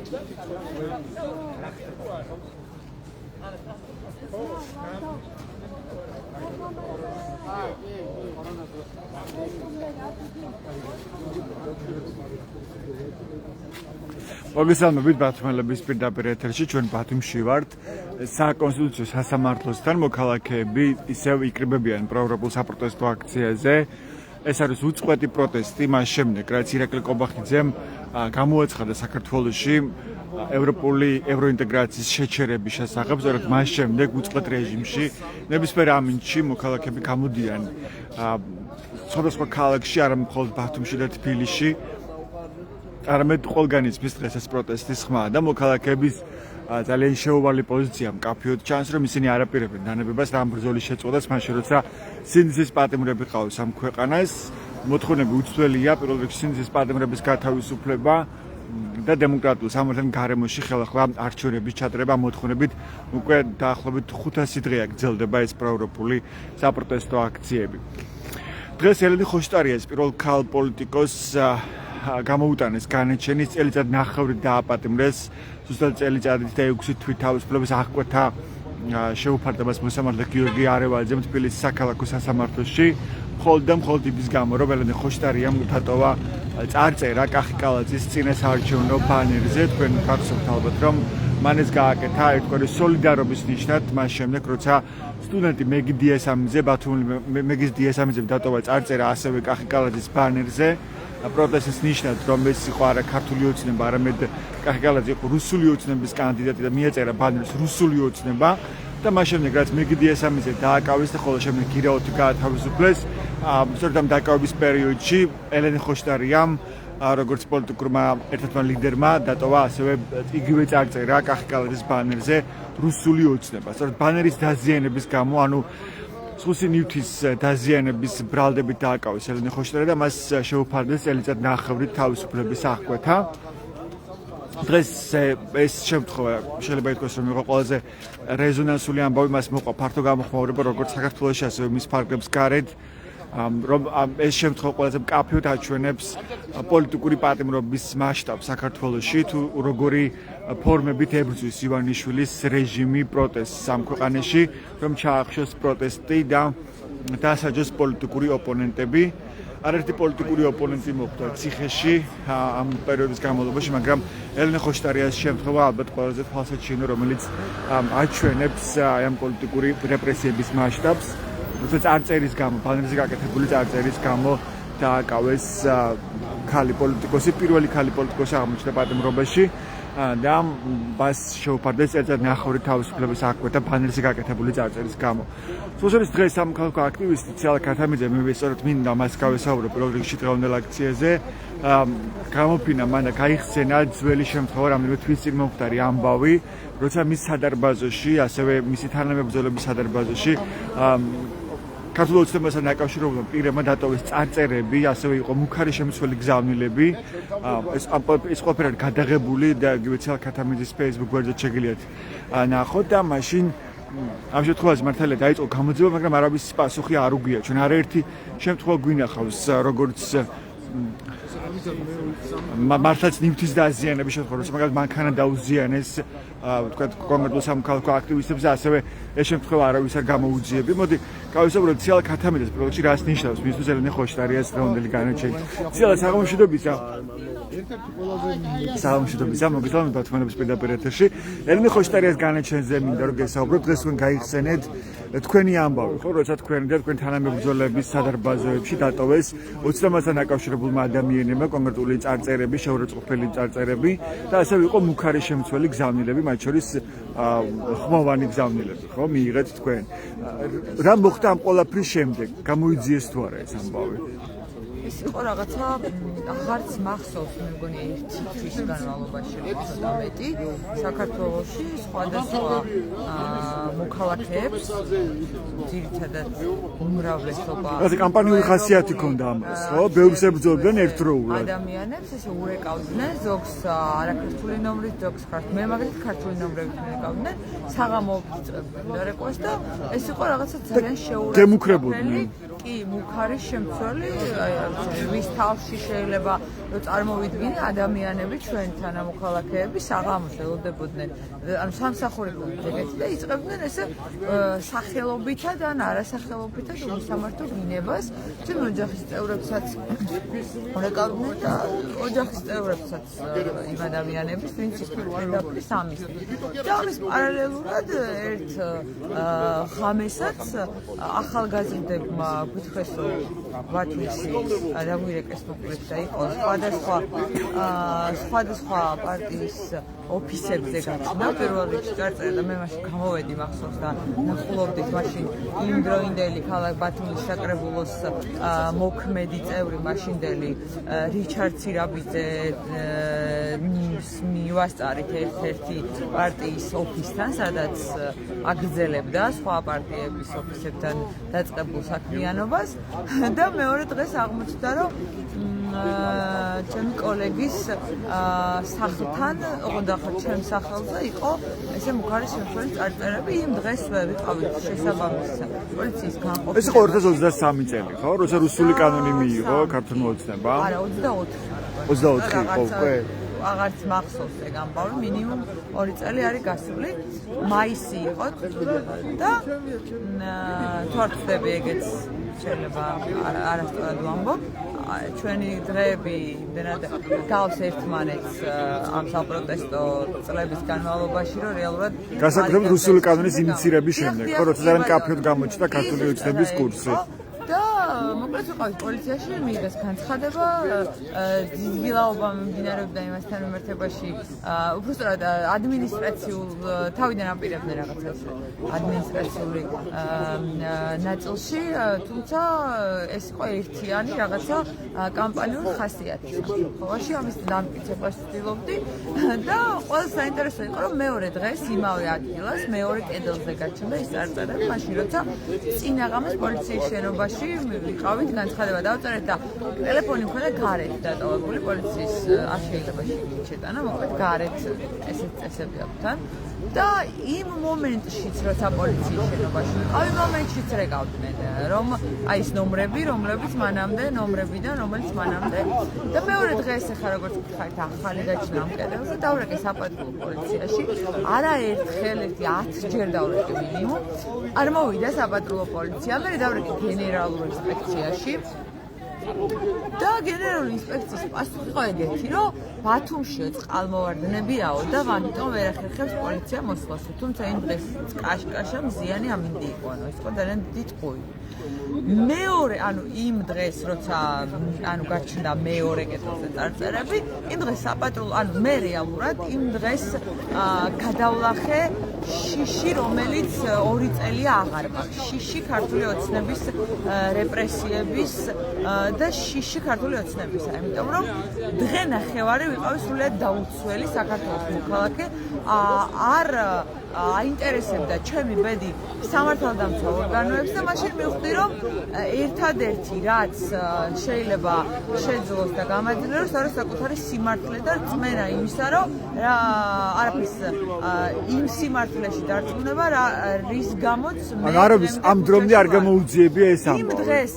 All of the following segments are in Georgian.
მოგესალმებით ბათუმელების პირდაპირ ეთერში ჩვენ ბათუმში ვართ საკონსტიტუციო სასამართლოსთან მოქალაქეები ისევ იკრიბებიან პროევროპულ საპროტესტო აქციაზე ეს არის უწყვეტი პროტესტი მას შემდეგ რაც ირაკლი კობახიძემ გამოაცხადა საქართველოში ევროპული ევროინტეგრაციის შეჩერების შესახებ ზოგადად მას შემდეგ უწყვეტ რეჟიმში ნებისმიერ ამინდში მოქალაქეები გამოდიან სხვადასხვა ქალაქში არა მხოლოდ ბათუმში და თბილისში არამედ ყველგან იცის დღეს ეს პროტესტის ხმა და მოქალაქეების ძალიან შეუვალი პოზიცია მკაფიოდ ჩანს რომ ისინი არ აპირებენ დანებებას რამ ბრძოლის შეწყვეტას მაშინ როცა სინდისის პატიმრები ყავს ამ ქვეყანას მოთხოვნები უცვლელია პირველ რიგში სინდისის პატიმრების გათავისუფლება და დემოკრატიულ სამართალიან გარემოში ხელახლა არჩევნების ჩატარება მოთხოვნებით უკვე დაახლოებით 500 დღეა გრძელდება ეს პროევროპული საპროტესტო აქციები დღეს ელენე ხოშტარიას პირველ ქალ პოლიტიკოსს გამოუტანეს განაჩენის წელიწად ნახევრით დააპატიმრეს ზუსტად წელიწადით და 6 თვით თავისუფლების აღკვეთა შეუფარდებას მოსამართლე გიორგი არევალიძემ თბილისის საქალაქო სასამართლოში მხოლოდ იმის გამო რომ ელენე ხოშტარიამ უთატოვა წარწერა კახიკალაძის წინასაარჩევნო ბანერზე თქვენ გახსოვთ ალბათ რომ მან ეს გააკეთა ერთგვარი სოლიდარობის ნიშნად მას შემდეგ როცა სტუდენტი მეგი დიასამიძე ბათუმელი მეგის დიასამიძემ დატოვა წარწერა ასევე კახიკალაძის ბანერზე პროტესტის ნიშნად რომ ეს იყო არა ქართული ოცნება არამედ კახიკალაძე იყო რუსული ოცნების კანდიდატი და მიეწერა ბანერს რუსული ოცნება და მას შემდეგ რაც მეგი დიასამიძე დააკავეს და ხოლო შემდეგ გირაოთი გაათავისუფლეს სწორედ ამ დაკავების პერიოდში ელენე ხოშტარიამ როგორც პოლიტიკურმა ერთ-ერთმა ლიდერმა დატოვა ასევე იგივე წარწერა კახიკალაძის ბანერზე რუსული ოცნება სწორედ ბანერის დაზიანების გამო ანუ სუსი ნივთის დაზიანების ბრალდებით დააკავეს ელენე ხოშტარია და მას შეუფარდეს წელიწად ნახევრით თავისუფლების აღკვეთა დღეს ეს შემთხვევა შეიძლება ითქვას რომ იყო ყველაზე რეზონანსული ამბავი მას მოყვა ფართო გამოხმაურება როგორც საქართველოში ასევე მის ფარგლებს გარეთ რომ ეს შემთხვევა ყველაზე მკაფიოდ აჩვენებს პოლიტიკური პატიმრობის მასშტაბს საქართველოში თუ როგორი ფორმებით ებრძვის ივანიშვილის რეჟიმი პროტესტს ამ ქვეყანაში რომ ჩაახშოს პროტესტი და დასაჯოს პოლიტიკური ოპონენტები არაერთი პოლიტიკური ოპონენტი მოხვდა ციხეში ამ პერიოდის განმავლობაში მაგრამ ელენე ხოშტარიას შემთხვევა ალბათ ყველაზე თვალსაჩინო რომელიც აჩვენებს ამ პოლიტიკური რეპრესიების მასშტაბს როცა წარწერის გამო ბანერზე გაკეთებული წარწერის გამო დააკავეს ქალი პოლიტიკოსი პირველი ქალი პოლიტიკოსი აღმოჩნდა პატიმრობაში და მას შეუფარდეს წელიწად ნახევრით თავისუფლების აღკვეთა ბანერზე გაკეთებული წარწერის გამო. სოციალისტ დღეს სამოქალაქო აქტივისტი ციალა ქათამიძე მე ვესწორებ მინდა მას გავესაუბრო პირველ რიგში დღევანდელ აქციაზე გამოფინა მან და გაიხსენა ძველი შემთხვევა რამდენიმე თვის წინ მომხდარი ამბავი როცა მის სადარბაზოში ასევე მისი თანამებრძოლების სადარბაზოში ქართულ ოცნებასთან დაკავშირებულმა პირებმა დატოვეს წარწერები, ასევე იყო მუქარი შემცველი გზავნილები. ეს ყველაფერი გადაღებული და იგივე ციალა ქათამიძის Facebook გვერდზე შეგიძლიათ ნახოთ და მაშინ ამ შემთხვევაში მართალია დაიწყო გამოძიება, მაგრამ არავის პასუხი არ უგია. ჩვენ არაერთი შემთხვევა გვინახავს, როგორც მართლაც ნივთის დაზიანების შემთხვევა, როცა მაგალითად მანქანა დაუზიანეს თქვა კონკრეტულ სამოქალაქო აქტივისტებს და ასევე ეს შემთხვევა არავის არ გამოუძიები. მოდი გავისაუბროთ ციალა ქათამიძეს პროექტში რას ნიშნავს მისთვის ელენე ხოშტარიას დღევანდელი განაჩენი. ციალა საღამოშვიდობისა. საღამოშვიდობისა მოგესალმებით ბათუმელების პირდაპირ ეთერში. ელენე ხოშტარიას განაჩენზე მინდა რომ გესაუბროთ. დღეს თქვენ გაიხსენეთ თქვენი ამბავი, ხო, როცა თქვენ და თქვენ თანამებრძოლების სადარბაზოებში დატოვეს ოცნებასთან დაკავშირებულმა ადამიანებმა კონკრეტული წარწერები, შეურაცხყოფელი წარწერები და ასევე იყო მუქარი შემცველი გზავნილები, მათ შორის ხმოვანი გზავნილები, ხო, მიიღეთ თქვენ. რა მოხდა ამ ყველაფრის შემდეგ? გამოიძიეს თუ არა ეს ამბავი? ეს იყო რაღაცა აღარც მახსოვს მე მგონი ერთი თვის განმავლობაში ცოტა მეტი საქართველოში სხვადასხვა მოქალაქეებს ძირითადად უმრავლესობა ასე კამპანიური ხასიათი ჰქონდა ამას ხო ბევრს ებრძოლებდნენ ერთდროულად ადამიანებს ესე ურეკავდნენ ზოგს არაქართული ნომრით ზოგს მე მაგალითად ქართული ნომრებით მეკავდნენ საღამოობით წვებდნენ და ეს იყო რაღაცა ძალიან შეურაცხყოფელი კი მუქარი შემცველი, ვის თავში შეიძლება რომ წარმოვიდგინე ადამიანები ჩვენთან მოქალაქეები საღამოს ელოდებოდნენ ანუ სამსახურებრივ ეგეთი და იწყებდნენ ესე სახელობითად ან არასახელობითად უსამართლო დინებას ჩვენ ოჯახის წევრებსაც ურეკავდნენ და ოჯახის წევრებსაც იმ ადამიანების ვინც პირდაპირ სამის და ამის პარალელურად ერთ ხამესაც ახალგაზრდებმა გითხრეს რომ ვათვისი დაგვირეკეს მოკლედ და იყო სხვადასხვა პარტიის ოფისებზე გაჩნდა პირველ რიგში წარწერა და მე მაშინ გამოვედი მახსოვს და ნახულობდით მაშინ იმ დროინდელი ქალაქ ბათუმის საკრებულოს მოქმედი წევრი მაშინდელი რიჩარდ ცირაბიძე მივასწარით ერთ-ერთი პარტიის ოფისთან სადაც აგრძელებდა სხვა პარტიების ოფისებთან დაწყებულ საქმიანობას და მეორე დღეს აღმოჩნდა რომ ჩემი კოლეგის სახლთან, ოღონდ ახლა ჩემ სახელზე იყო ესე მუქარი შემცველი წარწერები, იმ დღეს ვიყავით შესაბამის პოლიციის განყოფილება. ეს იყო 2023 წელი, ხო? როცა რუსული კანონი მიიღო ქართულმა ოცნებამ. არა, 24 იყო უკვე. აღარც მახსოვს ეგ ამბავი, მინიმუმ 2 წელი არის გასული. მაისი იყო და თუ არ ვწდები ეგეც შეიძლება არასწორად ვამბობ. ჩვენი დღეები იმდენად გავს ერთმანეთს ამ საპროტესტო წლების განმავლობაში, რომ რეალურად გასაკუთრებით რუსული კანონის ინიცირების შემდეგ, ხო, როცა ძალიან მკაფიოდ გამოჩნდა ქართული ოცნების კურსი. და მოკლედ ვიყავით პოლიციაში, მიიღეს განცხადება, ძილაობა მიმდინარეობდა იმასთან მიმართებაში, უბრალოდ ადმინისტრაციულ თავიდან აპირებდნენ რაღაცას ადმინისტრაციული ნაწილში, თუმცა ეს იყო ერთიანი რაღაცა კამპანიური ხასიათი საქართველოში, ამის დამტკიცებას ვცდილობდი და ყველა საინტერესო იყო, რომ მეორე დღეს იმავე ადგილას, მეორე კედელზე გაჩნდა ის წარწერები, მაშინ როცა წინაღამეს პოლიციის შენობაში ვიყავით განცხადება დავწერეთ და ტელეფონი მქონდა გარეთ დატოვებული პოლიციის არ შეიძლება შეიტანა მოკლედ გარეთ ესეთ წესები აქვს თან და იმ მომენტშიც როცა პოლიციის შენობაში ვიყავი მომენტშიც რეკავდნენ რომ აი ეს ნომრები რომლებიც მანამდე ნომრებიდან რომელიც მანამდე და მეორე დღეს ახლა როგორც გითხარით ახალი გაჩნდა ამ კედელზე დავრეკე საპატრულო პოლიციაში არაერთხელ 10 ჯერ დავრეკე მინიმუმ არ მოვიდა საპატრულო პოლიცია მე დავრეკე გენერალურ ინსპექციაში და გენერალური ინსპექციის პასუხი იყო ეგეთი, რომ ბათუმში წყალმოვარდნებიაო და ამიტომ ვერ ახერხებს პოლიცია მოსვლას. თუმცა იმ დღეს კაშკაშამ ზიანი ამინდი იყო, ანუ ეს იყო ძალიან დიდი ტყუი. მეორე, ანუ იმ დღეს, როცა ანუ გაჩნდა მეორე კედელზე წარწერები, იმ დღეს საპატრულო, ანუ მე რეალურად იმ დღეს გადავლახე შიში, რომელიც 2 წელია აღარ მაქვს. შიში ქართული ოცნების რეპრესიების და შიში ქართული ოცნებისა, იმიტომ რომ დღე ნახევარი ვიყავი სრულიად დაუცველი საქართველოს მოქალაქე, არ აინტერესებდა ჩემი ბედი სამართალდამცავ ორგანოებს და მაშინ მივხვდი რომ ერთადერთი რაც შეიძლება შეძლოს და გამაძლიეროს არის საკუთარი სიმართლე და რწმენა იმისა რომ არაფერს იმ სიმართლეში დარწმუნება რის გამოც მე არ არის ამ დრომდე არ გამოუძიებია ეს ამბავი. იმ დღეს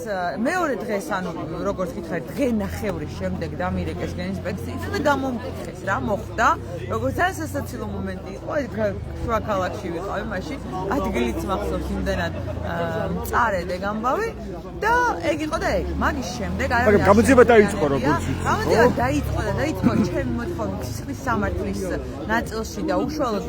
მეორე დღეს ანუ როგორც გითხარით დღე ნახევრის შემდეგ დამირეკეს ინსპექციის და გამომკითხეს რა მოხდა როგორც ძალიან სასაცილო მომენტი იყო შუა ქალაქში ვიყავი მაშინ ადგილიც მახსოვს იმდენად მწარედ ეგ ამბავი და ეგ იყო და ეგ მაგის შემდეგ მაგრამ გამოძიება დაიწყო როგორც ვიცი გამოძიება დაიწყო ჩემი მოთხოვნით სისხლის სამართლის ნაწილში და უშუალოდ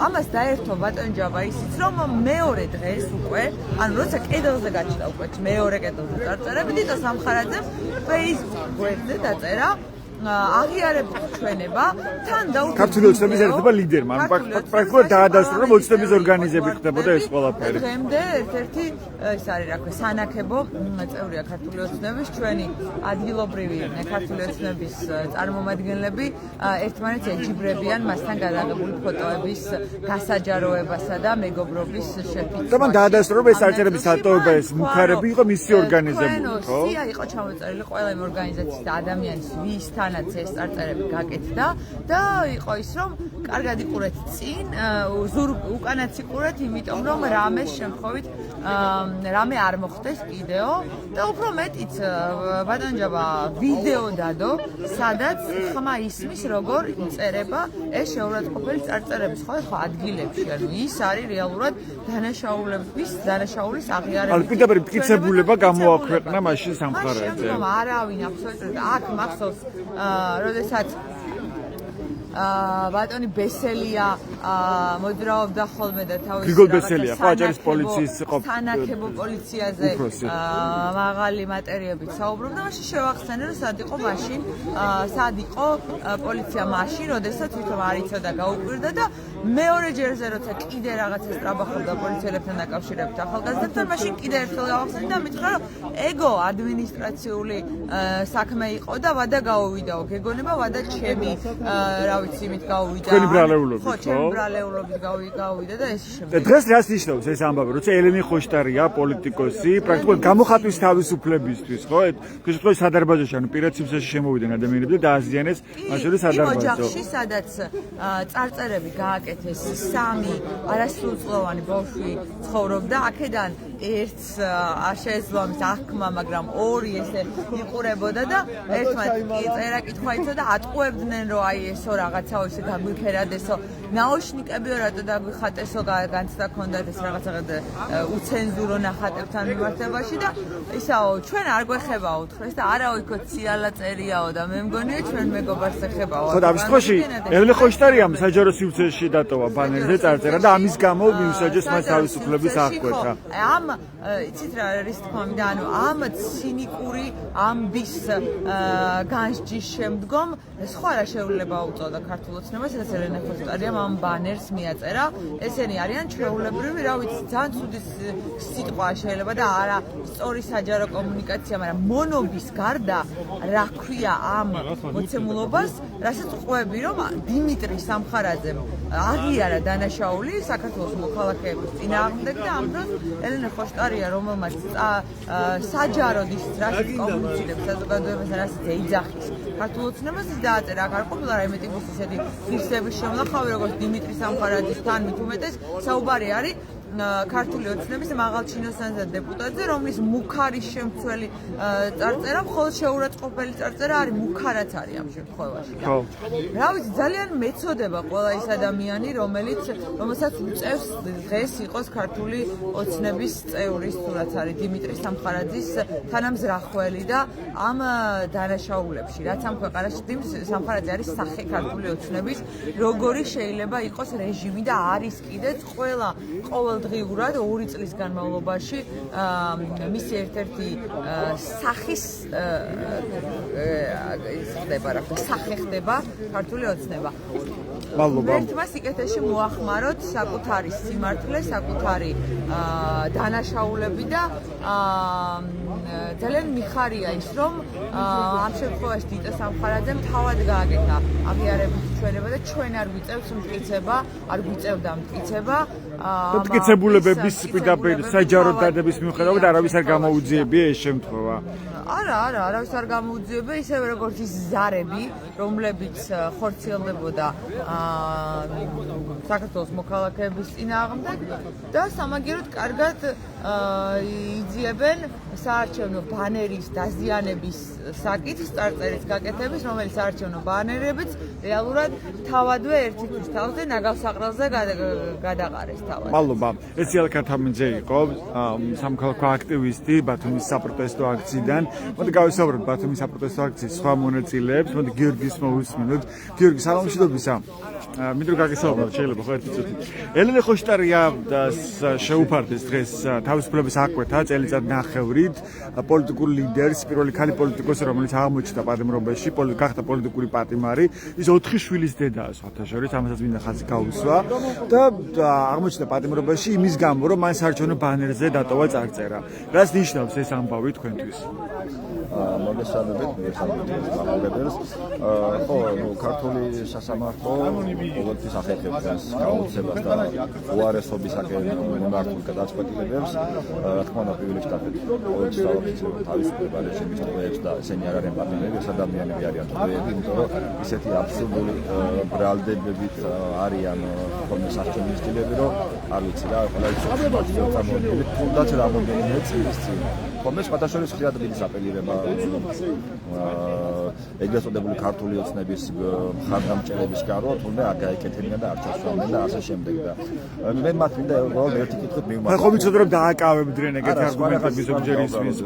ამას დაერთო ბატონჯაბა ისიც რომ მეორე დღეს უკვე ანუ როცა კედელზე გაჩნდა უკვე მეორე კედელზე წარწერები დიტო სამხარაძემ Facebook გვერდზე დაწერა აღიარებთ ჩვენება თან დაუშვებთ ქართული ოცნების ერთ-ერთი ლიდერმა პრაქტიკულად დაადასტურა რომ ოცნების ორგანიზებით ხდებოდა ეს ყველაფერი დღემდე ერთ-ერთი ის არის რა ქვია სანაკებო წევრია ქართული ოცნების ჩვენი ადგილობრივი ქართული ოცნების წარმომადგენლები ერთმანეთს ეჯიბრებიან მასთან გადაღებული ფოტოების გასაჯაროებასა და მეგობრობის შეფიცვაში და მან დაადასტურა რომ ეს არჩევნების დატოვება ეს მუქარები იყო მისი ორგანიზებული ხო? სია იყო ჩამოწერილი ყველა იმ ორგანიზაციის და ადამიანის ვისთან უკანაც ეს წარწერები გაკეთდა და იყო ის რომ კარგად იყურეთ წინ უკანაც იყურეთ იმიტომ რომ რამეს შემთხვევით რამე არ მოხდეს კიდეო და უფრო მეტიც ბატონჯაბა ვიდეო დადო სადაც ხმა ისმის როგორ იწერება ეს შეურაცხყოფელი წარწერების ხო ადგილებში ანუ ის არის რეალურად დანაშაულის აღიარება ანუ პირდაპირ მტკიცებულება გამოაქვეყნა მაშინ სამხარეზე არავინ აბსოლუტურად აქ მახსოვს როდესაც ბატონი ბესელია მოძრაობდა ხოლმე და თავის გრიგოლ ბესელია ხო აჭარის პოლიციის სანაკებო პოლიციაზე მაღალი მატერიებით საუბრობდა მაშინ შევახსენე რომ სად იყო პოლიცია მაშინ როდესაც თვითონ არ იცოდა გაუკვირდა და მეორე ჯერზე როცა კიდე რაღაცა სწრაფახობდა პოლიციელებთან დაკავშირებით ახალგაზრდებთან მაშინ კიდე ერთხელ გავახსენე და მითხრა რომ ეგო ადმინისტრაციული საქმე იყო და ვადა გაუვიდაო გეგონება ვადა ჩემი რა ვიცი იმით გავუვიდა თქვენი ბრალეულობით ხო ჩემი ბრალეულობით გავუვიდა და ეს შემდეგ დღეს რას ნიშნავს ეს ამბავი როცა ელენე ხოშტარია პოლიტიკოსი პრაქტიკულად გამოხატვის თავისუფლებისთვის ხო ეს სადარბაზოში ანუ პირაციმსაში შემოვიდნენ ადამიანები და დააზიანეს მაშინ სადარბაზო ოჯახში სადაც წარწერები გააკეთეს სამი არასრულწლოვანი ბავშვი ცხოვრობდა აქედან ერთს არ შეეძლო ამის აღქმა მაგრამ ორი ესე იყურებოდა და ერთმანეთს წერა კითხვა იცოდა ატყუებდნენ რომ აი ესო რაღაცაო ისე გაგვიფერადესო ნაოშნიკებიო რატო დაგვიხატესო განცდა ქონდათ ეს რაღაცა უცენზურო ნახატებთან მიმართებაში და ისაო ჩვენ არ გვეხებაო უთხრეს და არაო იქო ციალა წერიაო და მე მგონია ჩვენ მეგობარს ეხებაო ხო და ამის შემთხვევაში ელენე ხოშტარიამ საჯარო სივრცეში დატოვა ბანერზე წარწერა და ამის გამო მიმსაჯეს მას თავისუფლების აღკვეთა ამ იცით რა არის თქმა მინდა ანუ ამ ცინიკური ამბის განსჯის შემდგომ სხვა რა შეუძლება უწოდა ქართულ ოცნებას ეს ელენე ხოშტარიამ ამ ბანერს მიაწერა ესენი არიან ჩვეულებრივი რა ვიცი ძალიან ცუდი სიტყვა შეიძლება და არა სწორი საჯარო კომუნიკაცია მაგრამ მონობის გარდა რა ქვია ამ მოცემულობას რასაც ყვები რომ დიმიტრი სამხარაძემ აღიარა დანაშაული საქართველოს მოქალაქეების წინააღმდეგ და ამ დროს ელენე ხოშტარია რომელმაც საჯაროდ ის რასაც კომუნიცირებს საზოგადოებას რასაც ეიძახის ქართულ ოცნებას ის დააწერა აქ არ ყოფილა რა იმეტიბოს ისეთი ღირსების შემლახავი როგორც დიმიტრი სამხარაძის თან მით უმეტეს საუბარი არის ქართული ოცნების მაღალჩინოსანზე დეპუტატზე რომლის მუქარის შემცველი წარწერა მხოლოდ შეურაცხყოფელი წარწერა არის მუქარაც არის ამ შემთხვევაში და რა ვიცი ძალიან მეწოდება ყველა ის ადამიანი რომელსაც უწევს დღეს იყოს ქართული ოცნების წევრის სურათი არის დიმიტრი სამხარაძის თანამზრახველი და ამ დანაშაულებში რაც ამ ქვეყანაში დიმიტრი სამხარაძე არის სახე ქართული ოცნების როგორი შეიძლება იყოს რეჟიმი და არის კიდეც ყოველდღიურად 2 წლის განმავლობაში მისი ერთ-ერთი სახის სახე ხდება ქართული ოცნება. მადლობა. ერთმა სიკეთეში მოახმაროთ საკუთარი სიმართლე, საკუთარი დანაშაულები და ძალიან მიხარია ის რომ ამ შემთხვევაში დიტა სამხარაძემ თავად გააკეთა აღიარების ჩვენება და ჩვენ არ გვიწევს მტკიცება, არ გვიწევდა მტკიცება მტკიცებულებების პირდაპირ საჯარო დადების მიუხედავად არავის არ გამოუძიებია ეს შემთხვევა. არა, არავის არ გამოუძიებია ისევე როგორც ის ზარები, რომლებიც ხორციელდებოდა საქართველოს მოქალაქეების წინააღმდეგ და სამაგიეროდ კარგად იძიებენ საარჩევნო ბანერის დაზიანების საკითხს წარწერის გაკეთების, რომელიც საარჩევნო ბანერებიც რეალურად თავადვე ერთი თვის თავზე ნაგავსაყრელზე გადაყარეს თავად. მადლობა. ეს იალა ქათამიძე იყო, სამოქალაქო აქტივისტი ბათუმის საპროტესტო აქციიდან. მოდი გავისაუბროთ ბათუმის საპროტესტო აქციის სხვა მონაწილეებს. მოდი გიორგის მოვისმინოთ. გიორგი, საღამოშიდობისა. მინდა გაგისაუბროთ შეიძლება ხო ერთი წუთი. ელენე ხოშტარია შეუფარდეს დღეს თავისუფლების აღკვეთა წელიწად ნახევრით პოლიტიკურ ლიდერს, პირველი ქალი პოლიტიკოსი, რომელიც აღმოჩნდა პატიმრობაში, გახდა პოლიტიკური პატიმარი, ის 4 შვილის დედაა სხვათა შორის, ამასაც მინდა ხაზი გაუსვა და აღმოჩნდა პატიმრობაში იმის გამო, რომ მან საარჩევნო ბანერზე დატოვა წარწერა. რას ნიშნავს ეს ამბავი თქვენთვის? მოგესალმებით, მოგესალმებით. ხო, ქართული სასამართლო ყოველთვის ახერხებს გაუცებას და უარესობისაკენ მიმართულ გადაწყვეტილებებს. რა თქმა უნდა, პირველ რიგში ყოველთვის საოფიციალო თავისუფლება რეჟიმის ტყვეებს და ესენი არ არიან პარტნიორები, ეს ადამიანები არიან ტყვეები, იმიტომ რომ ისეთი აბსურდული ბრალდებებით არიან ხოლმე სასჯელი სტილები, რომ არ ვიცი რა, ყველა ის თუნდაც რამოდენიმე წლის წინ ხოლმე სხვადასხვა ხშირად მიდის აპელირება ეგრეთ წოდებული ქართული ოცნების მხარდამჭერების გარო, თუნდაც არ გაეკეთებინა და არ ჩასვამდნენ და ასე შემდეგ და მე მათ მინდა ერთი კითხვით მივმართო. ხო ვიცოდი რომ დააკავებდნენ ეგეთი არგუმენტები ზოგჯერ ისმის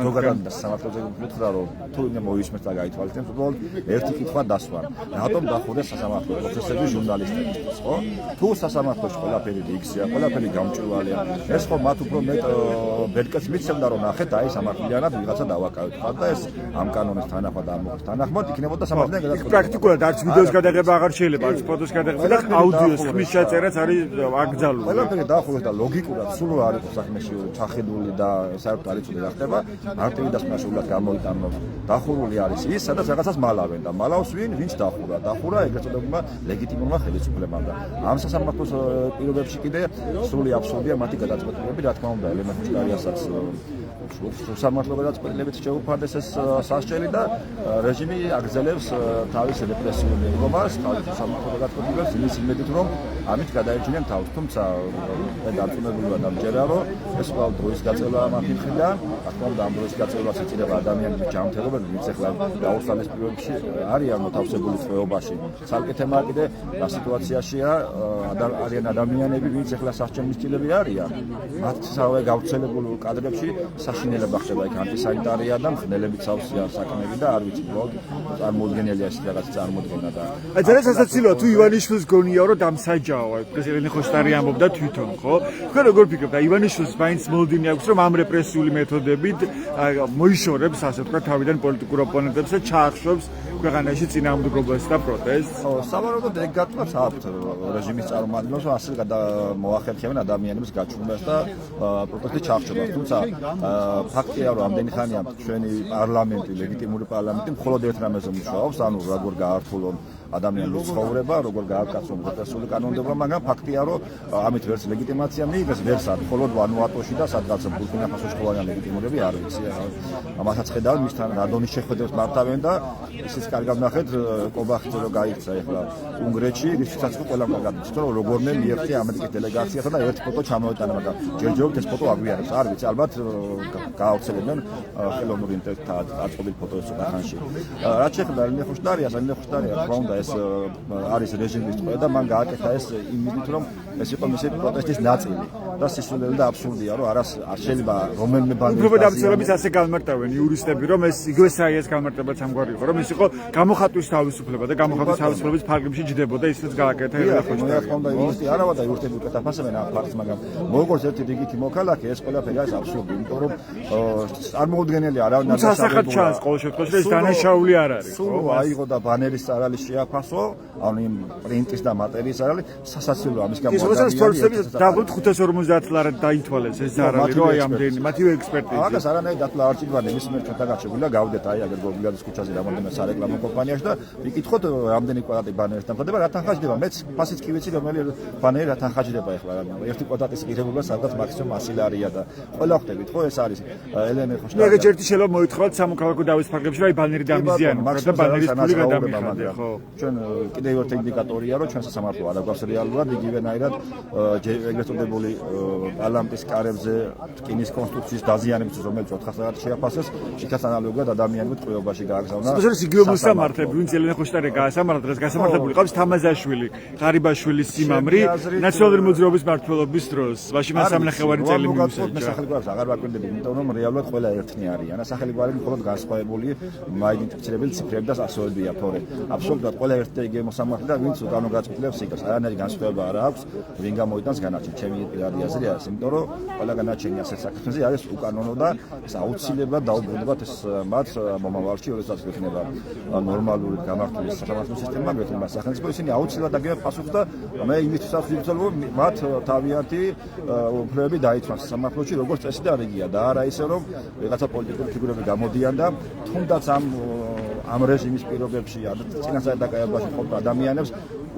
ზოგადად სასამართლოზე ვთქვა რომ თუ იმ მოისმენთ და გაითვალისწინებთ, უბრალოდ ერთი კითხვა დასვა. რატომ დახურეს სასამართლო პროცესები ჟურნალისტებს, ხო? თუ სასამართლოში ყველაფერი იგზია, ყველაფერი გამჭვირვალეა, ეს ხო მათ უფრო მეტ ბერკეთს მიცემდა რომ ნახეთ, აი სამართლიანად ვიღაცა დავაკავეთ. ხარდა ეს ამ კანონის თანახმად და ამ თანახმად იქნებოდა სამართლიანი გადაწყვეტილება. პრაქტიკულად არც ვიდეოს გადაღება აღარ შეიძლება, არც ფოტოს გადაღება და აუდიოს ხმის ჩაწერაც არის აკრძალული. ყველაფერი დაახურეს და ლოგიკურად სულ არ იყო საქმეში ჩახედული და საერთოდ არ იცოდი რა ხდება. აქტივი დასკვნაშულად გამოიტანო. დახურული არის ის, სადაც რაღაცას მალავენ და მალავს ვინც დახურა. დახურა ეგრეთ წოდებულმა ლეგიტიმურმა ხელისუფლებამ და ამ სასამართლოს პირობებში კიდე სრული აბსურდია მათი გადაწყვეტილებები, რა თქმა უნდა, ელენე ხუშტარიასაც სამართლო გადაწყვეტილებით შეუფარდეს ეს სასჯელი და რეჟიმი აგრძელებს თავის რეპრესიულ მიღებას, თავის სამართლო გადაწყვეტილებას იმის იმედით, რომ ამით გადაეჩინენ თავს. თუმცა მე დარწმუნებული ვარ და მჯერა, რომ ეს ყველა დროის გაწევა მათი მხრიდან, რა თქმა უნდა, ამ დროის გაწევას ეწირება ადამიანების ჯანმრთელობები, ვინც ახლა გაუხსნეს პირობებში არიან მოთავსებული წვეობაში. ცალკე თემა კიდე რა სიტუაციაშია არიან ადამიანები, ვინც ახლა სასჯელმისწილები არიან. მათსავე გავრცელებულ კადრებში საშინელება ხდება იქ ანტისანიტარია და მხნელებით სავსეა საქმეები და არ ვიცი უბრალოდ წარმოუდგენელია ეს რაღაც წარმოუდგენა და აი ძალიან სასაცილოა თუ ივანიშვილს გონიაო რომ დამსაჯაოა ელენე ხოშტარი ამბობდა თვითონ ხო თქვენ როგორ ფიქრობთ აი ივანიშვილს მაინც მოლოდინი აქვს რომ ამ რეპრესიული მეთოდებით მოიშორებს ასე ვთქვათ თავიდან პოლიტიკურ ოპონენტებს და ჩაახშობს ქვეყანაში წინააღმდეგობას და პროტესტს. სავარაუდოდ ეგ გათვლაც აქვთ რეჟიმის წარმომადგენლებს, რომ ასე მოახერხებენ ადამიანების გაჩვენებას და პროტესტის ჩახშობას. თუმცა ფაქტია, რომ ამდენი ხანია ჩვენი პარლამენტი, ლეგიტიმური პარლამენტი მხოლოდ ერთ რამეზე მუშაობს, ანუ როგორ გაართულონ ადამიანის ცხოვრება, როგორ გააკეთონ რეპრესიული კანონმდებლობა, მაგრამ ფაქტია, რომ ამით ვერც ლეგიტიმაცია მიიღეს, ვერც არ მხოლოდ ვანუატოში და სადღაც ბურკინა-ფასოში ყოველგვარი ლეგიტიმურები არ ვიცი. ამასაც ხედავენ მისთან რადონის შეხვედრებს მართავენ და ისიც კარგად ნახეთ, კობახიძე რო გაიქცა ახლა უნგრეთში, რითაც ყველა მაგათიც რომ როგორმე მიერთი ამერიკის დელეგაციასა და ერთი ფოტო ჩამოეტანა, მაგრამ ჯერჯერობით ეს ფოტო აგვიარებს. არ ვიცი, ალბათ გაავრცელებენ ხელოვნური ინტელექტთა აწყობილ ფოტოებს უკანაში. რაც შეეხება ელენე ხუშტარიას, თქმა უნდა ეს არის რეჟიმის ტყვე და მან გააკეთა ეს იმედით, რომ ეს იყო მისი პროტესტის ნაწილი და სისულელი და აბსურდია, რომ არ შეიძლება რომელიმე ბანდის უბრალოდ აბსურდობის ასე გამარტავენ იურისტები, რომ ეს იგივე საიას გამარტებაც ამგვარი იყო, რომ ეს იყო გამოხატვის თავისუფლება და გამოხატვის თავისუფლების ფარგლებში ჯდებოდა ისიც გააკეთა ელენე ხუშტარი. რა თქმა უნდა, იურისტი არავა და იურისტები უკეთებ ასევენ ამ ფაქტს, მაგრამ როგორც ერთი რიგითი მოქალაქე ეს ყველაფერი არის აბსურდი, იმიტომ რომ წარმოუდგენელია არავინ არ დასახად ჩანს ყოველ შემთხვევაში ეს დანაშაული არ არის. სულ აიღო და ბანერის წარალი შეაფასო, ანუ იმ პრინტის და მატერიის წარალი სასაცილოა ამის გამო. დაბლოთ 550 ლარად დაითვალეს ეს ზარალი, რომ აი ამდენი მათივე ექსპერტიზა. აგას არანაირი დათვლა არ ჭირდება, მის მიერ ჩვენთან გაჩვეულა გავდეთ აი აგერ გოგლადის ქუჩაზე რამოდენიმე სარეკლამო კომპანიაში და ვიკითხოთ რამდენი კვადრატი ბანერის დამხდება, რათან ხაჯდება. მეც ფასიც კი ვიცი რომელი ბანერი რათან ხაჯდება ახლა. ერთი კვადრატის ღირებულება სადღაც მაქსიმუმ 100 ლარია და ყველა ხვდებით ხო ეს არის ელენე ხუშტარი. ეგეც ერთი შეიძლება მოითხოვათ სამოქალაქო დავის ფარგლებში, რომ აი ბანერი დამიზიანო, მაგრამ ბანერის ფული გადამიხადე, ხო. ჩვენ კიდევ ერთი ინდიკატორია, რომ ჩვენ სასამართლო არ აქვს რეალურად იგივენაირად ეგრეთ წოდებული პარლამენტის კარებზე რკინის კონსტრუქციის დაზიანებიც, რომელიც 400 საათი შეაფასეს, იქაც ანალოგიურად ადამიანებს ტყვეობაში გააგზავნა. სპეციალისტ იგივე მოსამართლეები, ვინც ელენე ხუშტარი გაასამართლეს, დღეს გასამართლებული ყავს თამაზაშვილი, ღარიბაშვილის სიმამრი, ნაციონალური მოძრაობის მმართველობის დროს. მაშინ მან სამნახევარი წელი მიუსაჯა. მე სახელმწიფოს აღარ ვაკვირდები, იმიტომ რომ რეალურად ყველა ერთნი არიან. სახელმწიფოები მხოლოდ განსხვავებული მაიდენტიფიცირებელი ციფრები და ასოებია თორე. აბსოლუტურად ყველა ერთი და იგივე მოსამართლე და ვინც უკანო გაწყვეტილებს იგებს. არანაირი განსხვავება არ აქვს, ვინ გამოიტანს განაჩენი. ჩემი პირადი აზრი არის, იმიტომ რომ ყველა განაჩენი ასეთ საქმეზე არის უკანონო და ეს აუცილებლად დაუბრუნდებათ ეს მათ მომავალში, როდესაც იქნება ნორმალური გამართული სასამართლო სისტემა მეთქმა სახელმწიფო ისინი აუცილებლად აგებენ პასუხს და მე იმისთვისაც ვიბრძოლო მათ თავიანთი უფლებები დაიცვან სასამართლოში როგორც წესი და რიგია და არა ისე რომ რაღაცა პოლიტიკური ფიგურები გამოდიან და თუნდაც ამ რეჟიმის პირობებში წინასწარ დაკავებაში ყოფ ადამიანებს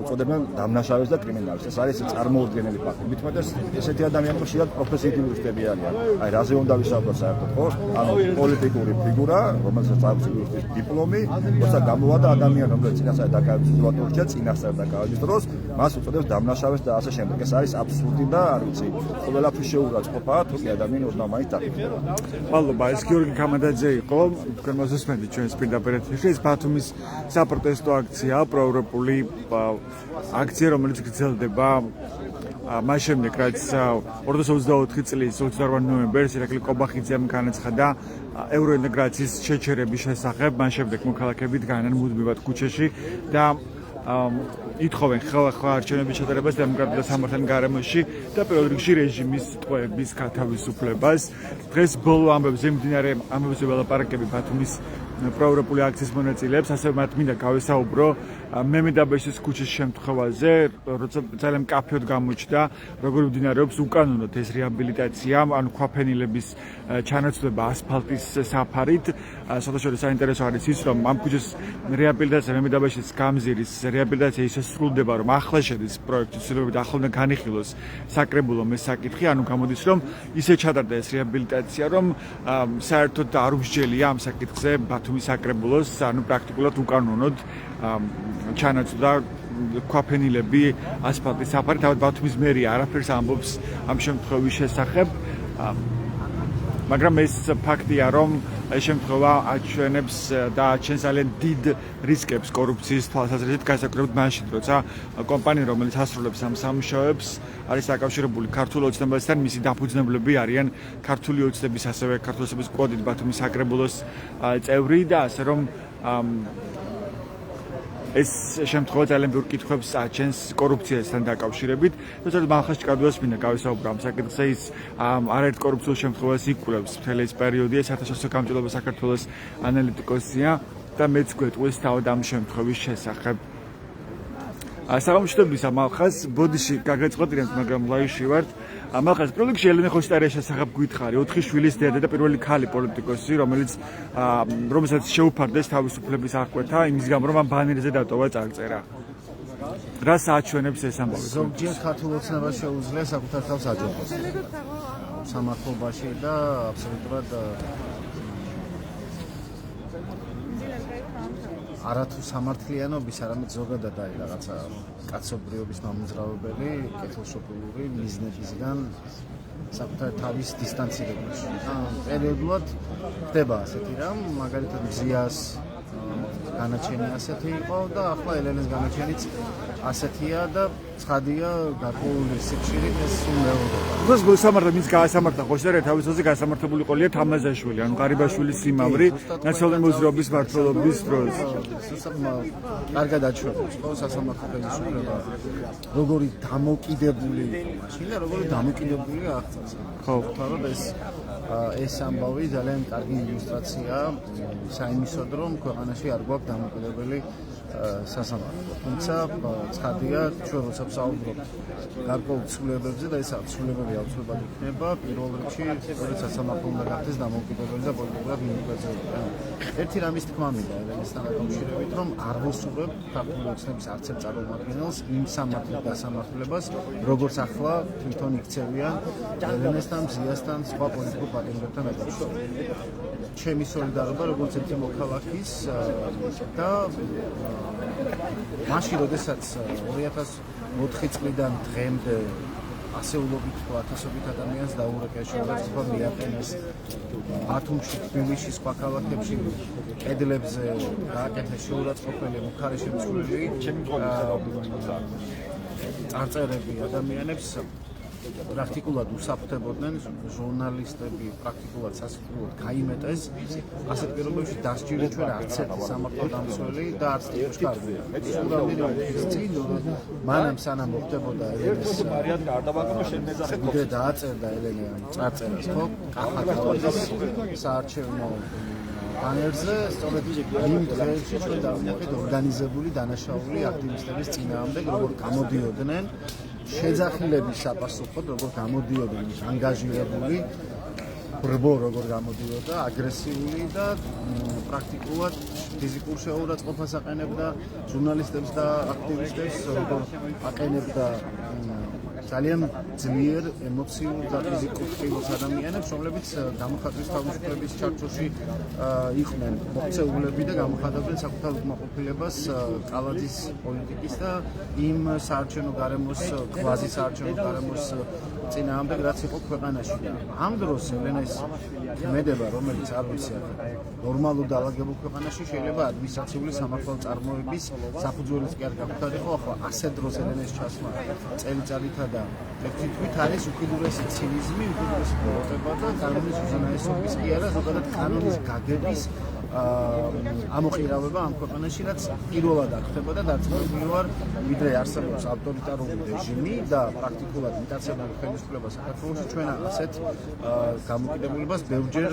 უწოდებენ დამნაშავეს და კრიმინალებს. ეს არის წარმოუდგენელი ფაქტი. მithumetes ესეთი ადამიანები შეიძლება პროფესიით იურისტები არიან. აი რაზე უნდა ვისაუბროთ საერთოდ, ხო? ანუ პოლიტიკური ფიგურა, რომელსაც აქვს იურისტის დიპლომი, როცა გამოვიდა ადამიანი, რომელიც წინასწარ დაკავების სიტუაციაშია, წინასწარ დაკავების დროს, მას უწოდებს დამნაშავეს და ასე შემდეგ. ეს არის აბსურდი და არ ვიცი, ყველაფრის შეურაცხყოფაა, თუ კი ადამიანი ოდნავ დაკავდება. მადლობა, ეს გიორგი გამადაძე იყო, თქვენ მოსმენთ ჩვენს პირდაპირ ეთერში, ეს ბათუმის საპროტესტო აქცია, პროევროპული აქცია, რომელიც გრძელდება მას შემდეგ, რაც 2024 წლის 28 ნოემბერს ირაკლი კობახიძემ განაცხადა ევროინტეგრაციის შეჩერების შესახებ, მას შემდეგ მოქალაქეები დგანან მუდმივად ქუჩაში და ითხოვენ ხელახლა არჩევნების ჩატარებას დემოკრატიულ სამართალ გარემოში და პირველ რიგში რეჟიმის ტყვეების გათავისუფლებას. დღეს ბოლო ამბებზე მიმდინარე ამბებზე ველაპარაკები ბათუმის პროევროპული აქციის მონაწილეებს, ასევე მათ მინდა გავესაუბრო მემედაბეშის ქუჩის შემთხვევაზე, როცა ძალიან მკაფიოდ გამოჩნდა, როგორ მიმდინარეობს უკანონოდ ეს რეაბილიტაცია, ანუ ქვაფენილების ჩანაცვლება ასფალტის საფარით. საერთოდ საინტერესო არის ის, რომ ამ ქუჩის რეაბილიტაცია მემედაბეშის გამზირის რეაბილიტაცია ისე სრულდება, რომ ახლა შედის პროექტის ცვლილებები და ახლა უნდა განიხილოს საკრებულომ ეს საკითხი, ანუ გამოდის, რომ ისე ჩატარდა ეს რეაბილიტაცია, რომ საერთოდ არ უსჯელია ამ საკითხზე ბათუმის საკრებულოს, ანუ პრაქტიკულად უკანონოდ ჩანაცვლა ქვაფენილები ასფალტის საფარით. თავად ბათუმის მერია არაფერს ამბობს ამ შემთხვევის შესახებ, მაგრამ ეს ფაქტია, რომ ეს შემთხვევა აჩვენებს და აჩენს ძალიან დიდ რისკებს კორუფციის თვალსაზრისით, განსაკუთრებით მაშინ, როცა კომპანია, რომელიც ასრულებს ამ სამუშაოებს, არის დაკავშირებული ქართულ ოცნებასთან, მისი დაფუძნებლები არიან ქართული ოცნების, ასევე ქართული ოცნების კოდით ბათუმის საკრებულოს წევრი და ასე რომ ეს შემთხვევა ძალიან ბევრ კითხვებს აჩენს კორუფციასთან დაკავშირებით. თუმცა მახას ჭკადუას მინდა გავესაუბრო ამ საკითხზე, ის არაერთ კორუფციულ შემთხვევას იკვლევს მთელი ეს პერიოდი, საერთაშორისო გამჭირვება საქართველოს ანალიტიკოსია და მეც გვეტყვის თავად ამ შემთხვევის შესახებ. საღამოშტების ამალხას ბოდიში გაგეწყოთ, მაგრამ ლაივში ვართ. ამალხას პირველ რიგში ელენე ხოშტარიას შესახებ გითხარი, 4 შვილის დედა და პირველი ქალი პოლიტიკოსი, რომელსაც შეუფარდეს თავისუფლების აღკვეთა, იმის გამო რომ ამ ბანერზე დატოვა წარწერა. რას აჩვენებს ეს ამბავი? ზოგჯერ ქართულ ოცნებას შეუძლია საკუთარ თავს აჯობოს სამართლობაში და აბსოლუტურად არათუ სამართლიანობის, არამედ ზოგადად აი რაღაცა კაცობრიობის მამოძრავებელი, კეთილშობილური მიზნებისგან საკუთარ თავის დისტანცირებაში. პერიოდულად ხდება ასეთი რამ, მაგალითად მზიას განაჩენი ასეთი იყო და ახლა ელენეს განაჩენიც ასეთია და ცხადია გარკვეული სიხშირით ეს სულ მეორდება. დღეს გულსამართლე მის გაასამართლა ხოშტარია თავის ოცზე გასამართლებული ყოლია თამაზაშვილი, ანუ ღარიბაშვილის სიმამრი ნაციონალური მოძრაობის მმართველობის დროს. კარგად აჩვენებს ხო სასამართლო ხელისუფლება როგორი დამოკიდებული იყო მაშინ და როგორი დამოკიდებული აღწევს. ხო, თორემ ეს ამბავი ძალიან კარგი ილუსტრაციაა საიმისოდ, რომ ქვეყანაში არ გვაქვს დამოკიდებელი სასამართლო. თუმცა ცხადია, ჩვენ როცა ვსაუბრობთ გარკვეულ ცვლილებებზე და ეს ცვლილებები აუცილებლად იქნება პირველ რიგში, როგორც სასამართლო უნდა გახდეს დამოუკიდებელი და პოლიტიკურად მიუხედავად. ერთი რამის თქმა მინდა ელენესთან დაკავშირებით, რომ არ ვუსურვებ ქართული ოცნების არც ერთ წარმომადგენელს იმ სამართლის გასამართლებას, როგორც ახლა თვითონ იქცევიან ელენესთან, მზიასთან, სხვა პოლიტიკურ პარტიებთან დაკავშირებით. ჩემი სოლიდარობა როგორც ერთი მოქალაქის და მაშინ, როდესაც 2004 წლიდან დღემდე ასეულობით თუ ათასობით ადამიანს დაურეკეს შეურაცხყოფა მიაყენეს ბათუმში, თბილისში, სხვა ქალაქებში, კედლებზე გააკეთეს შეურაცხყოფელი მხარშემსვლელი წარწერები ადამიანებს პრაქტიკულად უსაფრთხოებოდნენ, ჟურნალისტები პრაქტიკულად სასიკვდილოდ გაიმეტეს. ასეთ პირობებში დასჯილი ჩვენ არც ერთი სამართლო დამცველი და არც ტიპუშკარი. წინ მანამ სანამ მოხდებოდა ეს ვიდრე დააწერდა ელენე წარწერას, ხო? კახაკავალის საარჩევნო ბანერზე სწორედ იმ დღეებში ჩვენ დავინახეთ ორგანიზებული დანაშაული აქტივისტების წინააღმდეგ, როგორ გამოდიოდნენ შეძახილების საპასუხოდ, როგორ გამოდიოდნენ ანგაჟირებული ბრბო როგორ გამოდიოდა, აგრესიული და პრაქტიკულად ფიზიკურ შეურაცხყოფას აყენებდა ჟურნალისტებს და აქტივისტებს, როგორ აყენებდა ძალიან ძლიერ ემოციურ და ფიზიკურ ხილს ადამიანებს, რომლებიც გამოხატვის თავისუფლების ჩარჩოში იყვნენ მოქცეულები და გამოხატავდნენ საკუთარ უკმაყოფილებას კალაძის პოლიტიკის და იმ საარჩევნო გარემოს, კვაზი საარჩევნო გარემოს წინააღმდეგ, რაც იყო ქვეყანაში. ამ დროს ელენეს ქმედება, რომელიც არ ვიცი ნორმალურ დაალაგებულ ქვეყანაში შეიძლება ადმინისტრაციული სამართალწარმოების საფუძველიც კი არ გაგვხადიყო, ახლა ასეთ დროს ელენეს ჩასმა წელიწადითა და თვით არის უკიდურესი ცინიზმი, უკიდურესი პროტება და კანონის უზენაესობის კი არა, ზოგადად კანონის გაგების ამოყირავება ამ ქვეყანაში, რაც პირველად არ ხდება და დარწმუნებული ვარ, ვიდრე არსებობს ავტორიტარული რეჟიმი და პრაქტიკულად მიტაცებულ ხელისუფლებას საქართველოში, ჩვენ ასეთ გამოკიდებულებას ბევრჯერ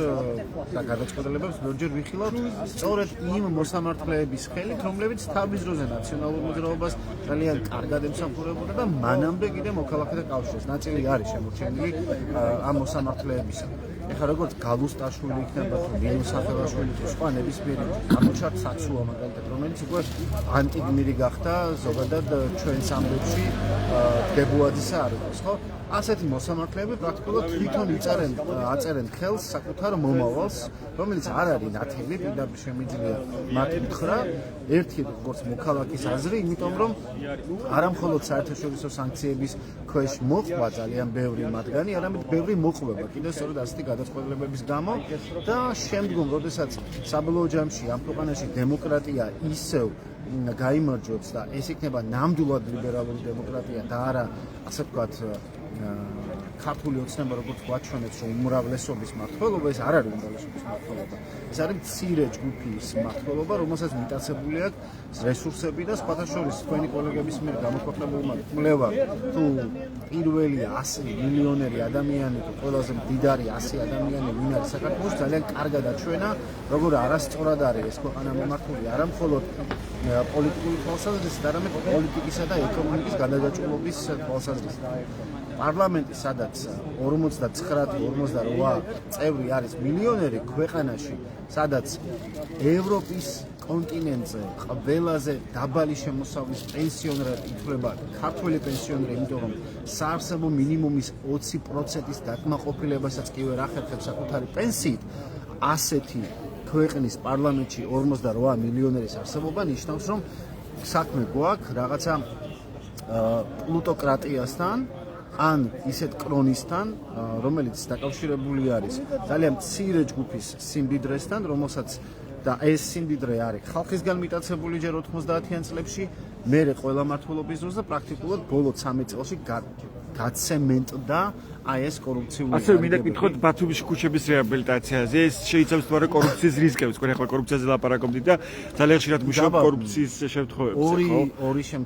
და გადაწყვეტილებებს ბევრჯერ ვიხილავთ სწორედ იმ მოსამართლეების ხელით, რომლებიც თავის დროზე ნაციონალურ მოძრაობას ძალიან კარგად ემსახურებოდა და მანამდე კიდე მოქალაქეთა კავშირს. ნაწილი არის შემორჩენილი ამ მოსამართლეებისა. ეხლა როგორც გალუსტაშვილი იქნება თუ მირიმ სახელაშვილი თუ სხვა ნებისმიერი აღმოჩნდა საცუა მაგალითად, რომელიც უკვე ანტიგმირი გახდა ზოგადად ჩვენს ამბებში დებუაძისა არ იყოს, ხო? ასეთი მოსამართლეები პრაქტიკულად თვითონ აწერენ ხელს საკუთარ მომავალს, რომელიც არ არის ნათელი, პირდაპირ შემიძლია მათ უთხრა ერთი როგორც მოქალაქის აზრი, იმიტომ რომ არა მხოლოდ საერთაშორისო სანქციების ქვეშ მოხდა ძალიან ბევრი მათგანი, არამედ ბევრი მოყვება კიდევ სწორედ ასეთი გადაწყვეტილებების გამო და შემდგომ, როდესაც საბოლოო ჯამში ამ ქვეყანაში დემოკრატია ისევ გაიმარჯვებს და ეს იქნება ნამდვილად ლიბერალური დემოკრატია და არა ასე ვთქვათ ქართული ოცნება როგორც გვაჩვენებს რომ უმრავლესობის მმართველობა, ეს არ არის უმრავლესობის მმართველობა, ეს არის მცირე ჯგუფის მმართველობა, რომელსაც მიტაცებული აქვს რესურსები და სხვათა შორის თქვენი კოლეგების მიერ გამოქვეყნებულმა კვლევა თუ პირველი 100 მილიონერი ადამიანი თუ ყველაზე მდიდარი 100 ადამიანი ვინ არის საქართველოს, ძალიან კარგად აჩვენა როგორ არასწორად არის ეს ქვეყანა მიმართული არა მხოლოდ პოლიტიკური თვალსაზრისით, არამედ პოლიტიკისა და ეკონომიკის გადაჯაჭვობის თვალსაზრისით. პარლამენტი, სადაც 59-58 წევრი არის მილიონერი, ქვეყანაში, სადაც ევროპის კონტინენტზე ყველაზე დაბალი შემოსავლის პენსიონერად ითვლება ქართველი პენსიონერი, იმიტომ რომ საარსებო მინიმუმის 20%-ის დაკმაყოფილებასაც კი ვერ ახერხებს საკუთარი პენსიით, ასეთი ქვეყნის პარლამენტში 58 მილიონერის არსებობა ნიშნავს, რომ საქმე გვაქვს რაღაცა პლუტოკრატიასთან, ან ისეთ კრონისთან, რომელიც დაკავშირებული არის ძალიან მცირე ჯგუფის სიმდიდრესთან, რომელსაც და ეს სიმდიდრე არის ხალხისგან მიტაცებული ჯერ 90-იან წლებში, მერე ყველა მმართველობის დროს და პრაქტიკულად ბოლო 13 წელში გაცემენტდა აი ეს კორუფციული. ასე მინდა გითხოთ ბათუმის ქუჩების რეაბილიტაციაზე, ეს შეიცავს თორე კორუფციის რისკებს, თქვენ ახლა კორუფციაზე ლაპარაკობდით და ძალიან ხშირად მუშაობთ კორუფციის შემთხვევებში,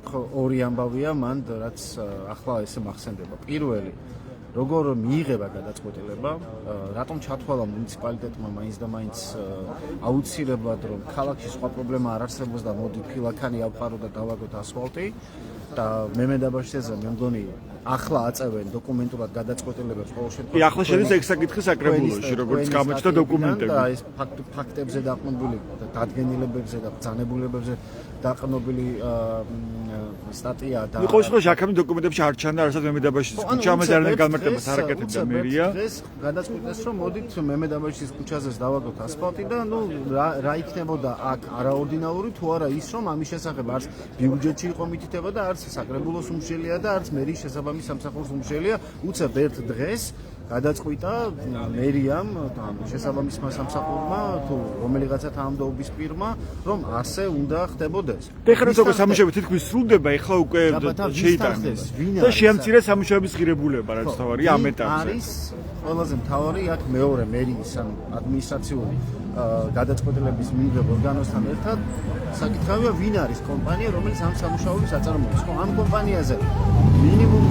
ხო? ორი ამბავია მან, რაც ახლა ესე მახსენდება. პირველი, როგორ მიიღება გადაწყვეტილება, რატომ ჩათვალა მუნიციპალიტეტმა მაინც და მაინც აუცილებლად რომ ქალაქში სხვა პრობლემა არ არსებობს და მოდი ფილაქანი ავყარო და დავაგოთ ასფალტი და მემედაბაშიძე მე მგონი ახლა აწევენ დოკუმენტურად გადაწყვეტილებებს ყოველ შემთხვევაში. ახლა შედის ეგ საკითხი საკრებულოში, როგორც გამოჩნდა დოკუმენტები. და ეს ფაქტებზე დაყრდნობილი და დადგენილებებზე და ბრძანებულებებზე დაყრდნობილი სტატია და იყო სხვა ჟაქამი დოკუმენტებში არ ჩანდა არასად მემედაბაშიძის ქუჩა, ამაზე არიან გამარტებას არაკეთებდა მერია. ეს გადაწყვეტეს რომ მოდით მემედაბაშიძის ქუჩაზეც დავაგოთ ასფალტი და ნუ რა იქნებოდა აქ არაორდინალური თუ არა ის რომ ამის შესახებ არც ბიუჯეტში იყო მითითება და არც საკრებულოს უმშელია და არც მერიის შესაბამის სამსახურის უმშელია, უცებ ერთ დღეს გადაწყვიტა მერიამ და შესაბამისმა სამსახურმა თუ რომელიღაცა თანამდებობის პირმა რომ ასე უნდა ხდებოდეს. ეხლა როგორ სამუშაოები თითქმის სრულდება, ეხლა უკვე შეიტანეს და შეამცირეს სამუშაოების ღირებულება, რაც თავარია ამ ეტაპზე. არის ყველაზე მთავარი აქ მეორე მერიის ანუ ადმინისტრაციული გადაწყვეტილების მიღებ ორგანოსთან ერთად საკითხავია ვინ არის კომპანია, რომელიც ამ სამუშაოებს აწარმოებს. ხო, ამ კომპანიაზე მინიმუმ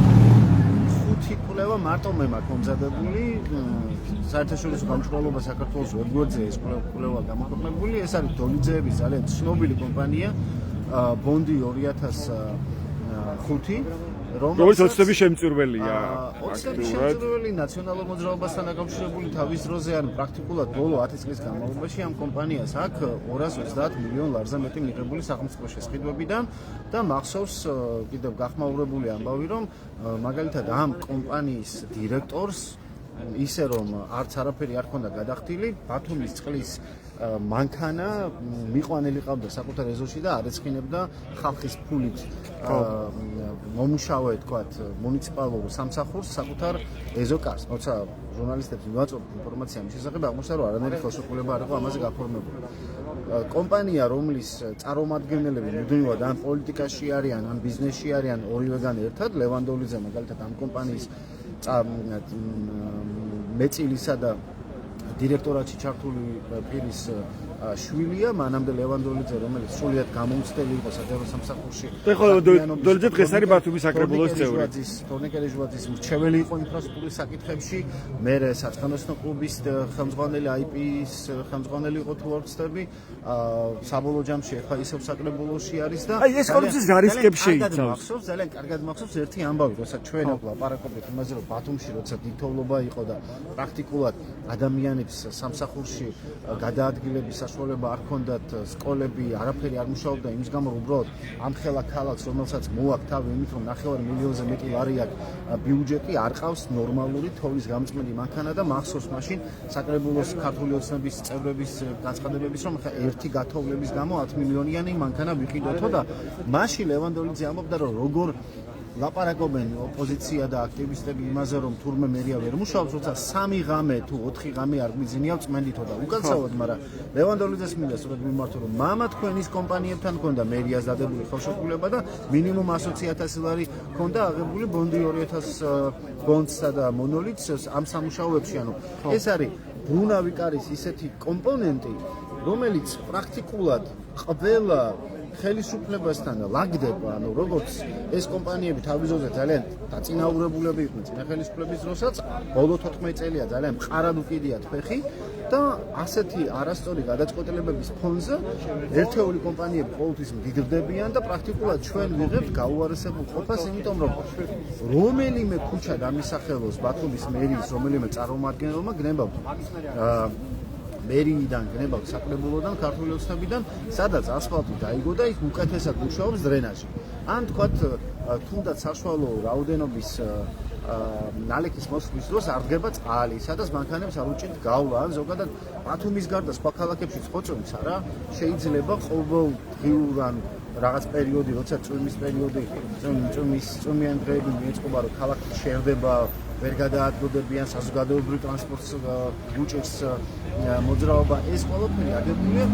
ხუთი კვლევა მარტო მე მაქვს მომზადებული საერთაშორისო გამჭვირვალობა საქართველოს ვებგვერდზე ეს კვლევა გამოქვეყნებული ეს არის დოლიძეების ძალიან ცნობილი კომპანია ბონდი 2005 რომელიც ოცნების შემწირველია ოცნების შემწირველი ნაციონალურ მოძრაობასთან დაკავშირებული თავის დროზე ან პრაქტიკულად ბოლო 10 წლის განმავლობაში ამ კომპანიას აქვს 230 მილიონ ლარზე მეტი მიღებული სახელმწიფო შესყიდვებიდან და მახსოვს კიდევ გახმაურებული ამბავი რომ მაგალითად ამ კომპანიის დირექტორს ისე რომ არც არაფერი არ ქონდა გადახდილი ბათუმის წყლის მანქანა მიყვანილი ყავდა საკუთარ ეზოში და არ ეცხინებდა ხალხის ფულით მომუშავე თქვათ მუნიციპალურ სამსახურს საკუთარ ეზოკარს როცა ჟურნალისტებს მივაწვდით ინფორმაცია ამ შესახებ აღმოჩნდა რომ არანაირი ხელშეკრულება არ იყო ამაზე გაფორმებული კომპანია რომლის წარმომადგენლები მუდმივად ან პოლიტიკაში არიან ან ბიზნესში არიან ორივეგან ერთად ლევანდოლიძე მაგალითად ამ კომპანიის მეწილისა და დირექტორატში ჩართული პირის შვილია მანამდე ლევანდოლიძე რომელიც სრულიად გამოუცდელი იყო საჯარო სამსახურში ეხლა დოლიძე დღეს არის ბათუმის საკრებულოს წევრი თორნიკე ჟვაძის მრჩეველი იყო ინფრასტრუქტურის საკითხებში მერე საცხენოსნო კლუბის ხელმძღვანელი IP-ის ხელმძღვანელი იყო თუ არ ვცდები საბოლოო ჯამში ეხლა ისევ საკრებულოში არის და აი ეს კორუფციის რისკებს შეიცავს ძალიან კარგად მახსოვს ერთი ამბავი როცა ჩვენ ლაპარაკობდით იმაზე რომ ბათუმში როცა დიდთოვლობა იყო და პრაქტიკულად ადამიანებს სამსახურში გადაადგილების საშუალება არ ჰქონდათ სკოლები არაფერი არ მუშაობდა იმის გამო რომ უბრალოდ ამ ხელა ქალაქს რომელსაც მოაქვს თავი იმით რომ 9 მილიონზე მეტი ლარი აქვს ბიუჯეტი არ ყავს ნორმალური თოვლის გამწმენდი მანქანა და მახსოვს მაშინ საკრებულოს ქართული ოცნების წევრების განცხადებების რომ ერთი გათოვლების გამო 10 მილიონიანი მანქანა ვიყიდოთო და მაშინ ლევანდოლიძე ამბობდა რომ როგორ ლაპარაკობენ ოპოზიცია და აქტივისტები იმაზე რომ თურმე მერია ვერ მუშაობს როცა 3 ღამე თუ 4 ღამე არ გვიძინია წმენდითო და უკაცრავად მაგრამ ლევანდოლიძეს მინდა სწორედ მიმართო რომ მამა თქვენის კომპანიებთან ქონდა მერიას დადებული ხელშეკრულება და მინიმუმ 100,000 ლარი ქონდა აღებული ბონდი 2000 ბონდსა და მონოლითს ამ სამუშაოებში ანუ ეს არის ბუნავი კარის ისეთი კომპონენტი რომელიც პრაქტიკულად ყველა ხელისუფლებასთან ლაგდება, ანუ როგორც ეს კომპანიები თავის ძროზე ძალიან დაწინაურებულები იყვნენ წინა ხელისუფლების დროსაც, ბოლო 14 წელია ძალიან მყარად უკიდიათ ფეხი და ასეთი არასწორი გადაწყვეტილებების ფონზე ერთეული კომპანიები ყოველთვის მდიდრდებიან და პრაქტიკულად ჩვენ ვიღებთ გაუარესებულ ყოფას, იმიტომ რომ რომელიმე ქუჩა დამისახელოს ბათუმის მერიის რომელიმე წარმომადგენელმა გნებავთ მერიიდან გნებავთ საკრებულოდან ქართული ოცნებიდან სადაც ასფალტი დაიგო და იქ უკეთესად მუშაობს დრენაჟი ან თქვათ თუნდაც საშუალო რაოდენობის ნალექის მოსვლის დროს არ დგება წყალი სადაც მანქანებს არ უჭირთ გავლა ან ზოგადად ბათუმის გარდა სხვა ქალაქებშიც ხოჭონის არა შეიძლება ყოველდღიურ ან რაღაც პერიოდი როცა წვიმის პერიოდი წვიმიან დღეები მიეწყობა რომ ქალაქი შერდება ვერ გადაადგილდებიან საზოგადოებრივ ტრანსპორტს უჭირს მოძრაობა ეს ყველაფერი აგებულია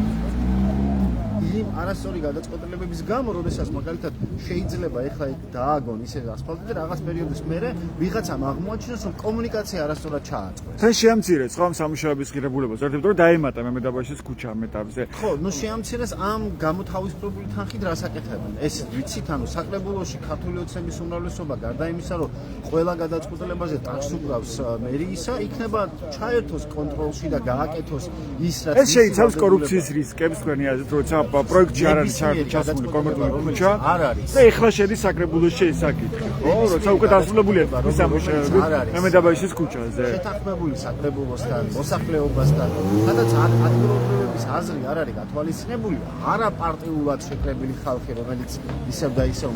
იმ არასწორი გადაწყვეტილებების გამო, როდესაც მაგალითად შეიძლება ეხლა დააგონ ისე ასფალტი და რაღაც პერიოდის მერე ვიღაცამ აღმოაჩინოს რომ კომუნიკაცია არასწორად ჩააწყვეს. თან შეამცირეს ხო ამ სამუშაოების ღირებულებას, ერთად რომ დაემატა მემედაბაშის ქუჩა ამ ეტაპზე. ხო, ნუ შეამცირეს ამ გამოთავისუფლებული თანხით რას აკეთებენ. ეს ვიცით, ანუ საკრებულოში ქართული ოცნების უმრავლესობა გარდა იმისა, რომ ყველა გადაწყვეტილებაზე ტახს უკრავს მერიისა, იქნება ჩაერთოს კონტროლში და გააკეთოს ის რაც ეს შეიცავს კორუფციის რისკებს თქვენი აზრით, როცა პროექტში არ არის ჩასული კონკრეტული ქუჩა და ეხლა შედის საკრებულოში ეს საკითხი. ხო, როცა უკვე დასრულებულია ის სამუშაოები მემედაბაშის ქუჩაზე. შეთანხმებული საკრებულოსთან, მოსახლეობასთან, სადაც ადგილობრივების აზრი არ არის გათვალისწინებული, არაპარტიულად შეკრებილი ხალხი, რომელიც ისევ და ისევ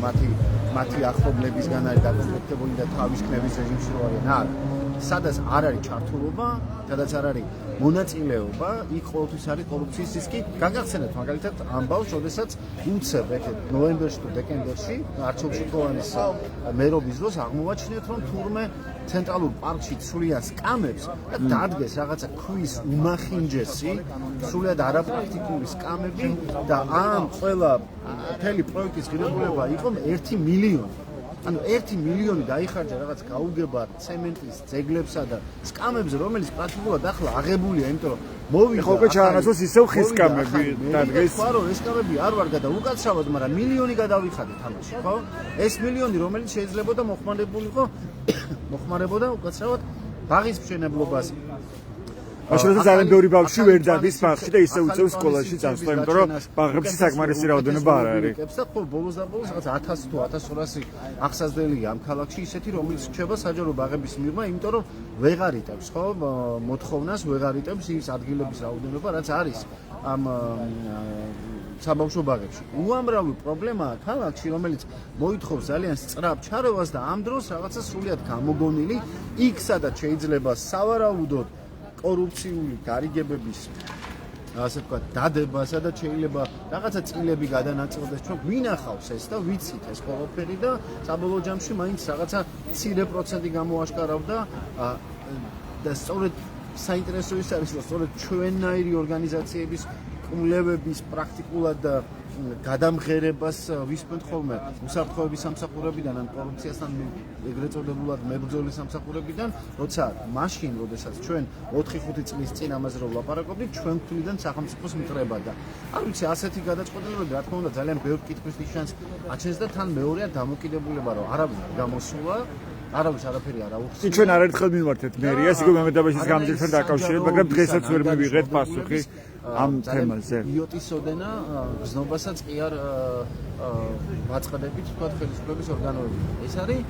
მათი ახლობლებისგან არის დაკონფლიქტებული და თავის ქნების რეჟიმში რო არიან. არა. სადაც არ არის ჩართულობა, სადაც არ არის მონაწილეობა, იქ ყოველთვის არის კორუფციის რისკი. გაგახსენებთ მაგალითად ამბავს, როდესაც უცებ ეხეთ ნოემბერში თუ დეკემბერში არჩევნშიკოვანის მერობის დროს აღმოვაჩინეთ, რომ თურმე ცენტრალურ პარკში ცვლიან სკამებს და დადგეს რაღაცა ქვის უმახინჯესი, სრულად არაპრაქტიკული სკამები და ამ ყველა მთელი პროექტის ღირებულება იყო 1 მილიონი. ანუ 1 მილიონი დაიხარჯა რაღაც გაუგებარ ცემენტის ძეგლებსა და სკამებზე, რომელიც პრაქტიკულად ახლა აღებულია, იმიტომ რომ მოვიდა. ხო, უკვე ჩაანაცვლეს ისევ ხის სკამები და დღეს ხო, რომ ეს სკამები არ ვარ გადა უკაცრავად, მაგრამ მილიონი გადავიხადე თამაში, ხო? ეს მილიონი, რომელიც შეიძლებოდა მოხმარებოდა უკაცრავად ბაღის მშენებლობას. მაშინ ძალიან ბევრი ბავშვი ვერ დადის ბაღში და ისე უწევს სკოლაში წასვლა, იმიტომ რომ ბაღებში საკმარისი რაოდენობა არ არის. და ხო, ბოლოს და ბოლოს რაღაც 1000 თუ 1200 აღსაზრდელია ამ ქალაქში ისეთი, რომელიც რჩება საჯარო ბაღების მიღმა, იმიტომ რომ ვეღარ იტევს, ხო, მოთხოვნას ვეღარ იტევს ის ადგილების რაოდენობა, რაც არის ამ საბავშვო ბაღებში. უამრავი პრობლემაა ქალაქში, რომელიც მოითხოვს ძალიან სწრაფ ჩარევას და ამ დროს რაღაცა სრულიად გამოგონილი იქ სადაც შეიძლება სავარაუდოდ კორუფციული გარიგებების ასე ვთქვათ დადება, სადაც შეიძლება რაღაცა წილები გადანაწილდეს. ჩვენ გვინახავს ეს და ვიცით ეს ყველაფერი და საბოლოო ჯამში მაინც რაღაცა მცირე პროცენტი გამოაშკარავდა და სწორედ საინტერესო ის არის, რომ სწორედ ჩვენნაირი ორგანიზაციების კვლევების პრაქტიკულად გადამღერებას ვისმენთ ხოლმე უსაფრთხოების სამსახურებიდან ან კორუფციასთან ეგრეთ წოდებული მებრძოლი სამსახურებიდან, როცა მაშინ, როდესაც ჩვენ 4-5 წლის წინ ამაზე რომ ვლაპარაკობდით, ჩვენ გვთვლიდან სახელმწიფოს მტრება და არ ვიცი, ასეთი გადაწყვეტილებები რა თქმა უნდა ძალიან ბევრ კითხვის ნიშანს აჩენს და თან მეორეა დამოკიდებულება, რომ არავის არ გამოსულა არავის არაფერი არ აუხსნა. ჩვენ არაერთხელ მიმართეთ მერიას, იგივე მემედაბაშის გამზირთან დაკავშირებით, მაგრამ დღესაც ვერ მივიღეთ პასუხი ამ თემაზე. იოტისოდენა გზნობასაც კი არ ვაწყდებით თქვა ხელისუფლების ორგანოები. ეს არის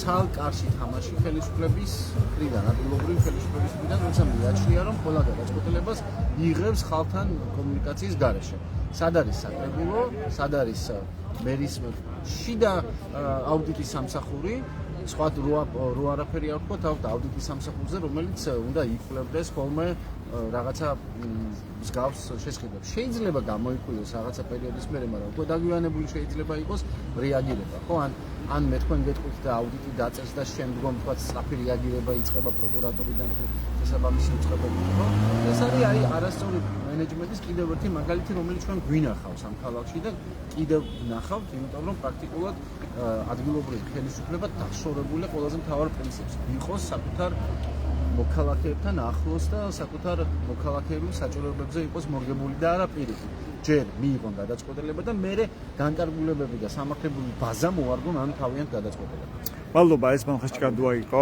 ცალკარში თამაში ხელისუფლების მხრიდან, ადგილობრივი ხელისუფლების მხრიდან, როცა მიაჩნია, რომ ყველა გადაწყვეტილებას იღებს ხალხთან კომუნიკაციის გარეშე. სად არის საკრებულო, სად არის მერის შიდა აუდიტის სამსახური, სხვა რო არაფერი არ ვთქვა თავ აუდიტის სამსახურზე, რომელიც უნდა იკვლევდეს ხოლმე რაღაცა მსგავს შესყიდვებს. შეიძლება გამოიკვლიოს რაღაცა პერიოდის მერე, მაგრამ უკვე დაგვიანებული შეიძლება იყოს რეაგირება, ხო? ან მე თქვენ გეტყვით და აუდიტი დაწერს და შემდგომ თქვა სწრაფი რეაგირება იწყება პროკურატურიდან თუ შესაბამისი უწყებებით, ხო? ეს არის არასწორი მენეჯმენტის კიდევ ერთი მაგალითი, რომელიც ჩვენ გვინახავს ამ ქალაქში და კიდევ ვნახავთ, იმიტომ რომ პრაქტიკულად ადგილობრივი ხელისუფლება დაშორებულია ყველაზე მთავარ პრინციპს. იყოს საკუთარ მოქალაქეებთან ახლოს და საკუთარ მოქალაქეების საჭიროებებზე იყოს მორგებული და არა პირიქით. ჯერ მიიღონ გადაწყვეტილება და მერე განკარგულებები და სამართლებული ბაზა მოარგონ ამ თავიანთ გადაწყვეტილებებს. მადლობა, ეს მანხაშკადუა იყო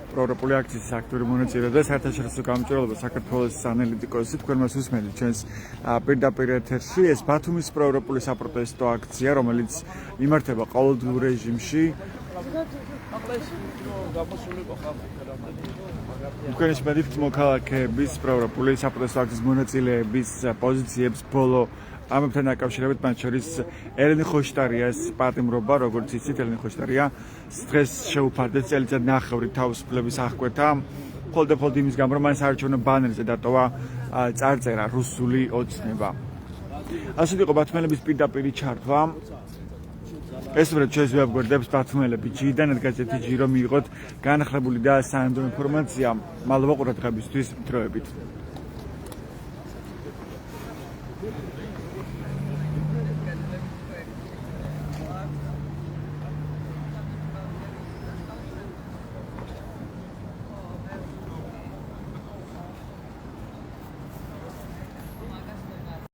პროევროპული აქციის აქტიური მონაწილე და საერთაშორისო გამჭირვალობა საქართველოს ანალიტიკოსი. თქვენ მას უსმენთ ჩვენს პირდაპირ ეთერში. ეს ბათუმის პროევროპული საპროტესტო აქცია, რომელიც იმართება ყოველდღიურ რეჟიმში. თქვენ ისმენთ მოქალაქეების პროევროპული საპროტესტო აქციის მონაწილეების პოზიციებს ბოლო ამებთან დაკავშირებით, მათ შორის ელენე ხოშტარიას პატიმრობა, როგორც იცით, ელენე ხოშტარია დღეს შეუფარდეს წელიწადნახევრი თავისუფლების აღკვეთა, მხოლოდ იმის გამო, რომ მან საარჩევნო ბანერზე დატოვა წარწერა რუსული ოცნება. ასეთი იყო ბათუმელების პირდაპირი ჩართვა. ეს ვერა ჩვენს ვებგვერდებს ბათუმელები ჯიდან გაზეთი ჯირო მიიღოთ განახლებული და სანდო ინფორმაცია. მადლობა ყურადღებისთვის, დროებით.